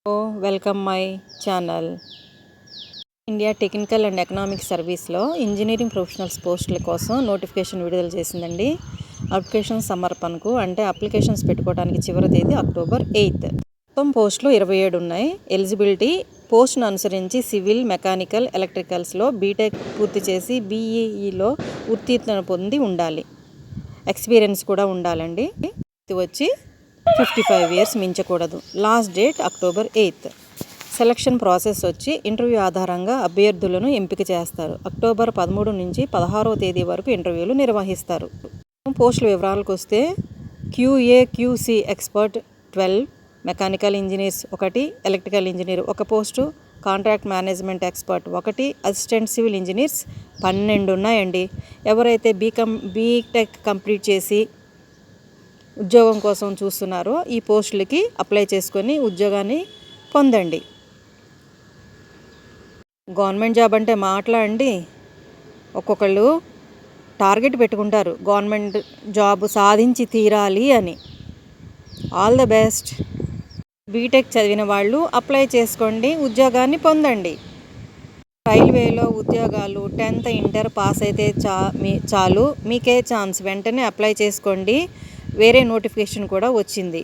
Welcome my channel. India technical and economic సర్వీస్లో engineering professionals పోస్టుల కోసం నోటిఫికేషన్ విడుదల చేసిందండి. అప్లికేషన్ సమర్పణకు అంటే అప్లికేషన్స్ పెట్టుకోవడానికి చివరి తేదీ October 8. మొత్తం పోస్టులు 27 ఉన్నాయి. ఎలిజిబిలిటీ పోస్ట్ను అనుసరించి సివిల్, మెకానికల్, ఎలక్ట్రికల్స్లో బీటెక్ పూర్తి చేసి బీఈఈలో ఉత్తీర్ణత పొంది ఉండాలి. ఎక్స్పీరియన్స్ కూడా ఉండాలండి. ఇది వచ్చి 55 years మించకూడదు. Last date October 8. Selection process వచ్చి ఇంటర్వ్యూ ఆధారంగా అభ్యర్థులను ఎంపిక చేస్తారు. October 13 నుంచి 16వ తేదీ వరకు ఇంటర్వ్యూలు నిర్వహిస్తారు. పోస్టుల వివరాలకు వస్తే QA QC expert 12, mechanical engineers 1, electrical engineer 1 post, contract management expert 1, assistant civil engineers 12 ఉన్నాయండి. ఎవరైతే బీటెక్ కంప్లీట్ చేసి ఉద్యోగం కోసం చూస్తున్నారో ఈ పోస్టులకి అప్లై చేసుకొని ఉద్యోగాన్ని పొందండి. గవర్నమెంట్ జాబ్ అంటే మాట్లాడండి, ఒక్కొక్కళ్ళు టార్గెట్ పెట్టుకుంటారు గవర్నమెంట్ జాబ్ సాధించి తీరాలి అని. All the best. బీటెక్ చదివిన వాళ్ళు అప్లై చేసుకోండి, ఉద్యోగాన్ని పొందండి. రైల్వేలో ఉద్యోగాలు 10th ఇంటర్ పాస్ అయితే చాలు, మీకే ఛాన్స్. వెంటనే అప్లై చేసుకోండి. వేరే నోటిఫికేషన్ కూడా వచ్చింది.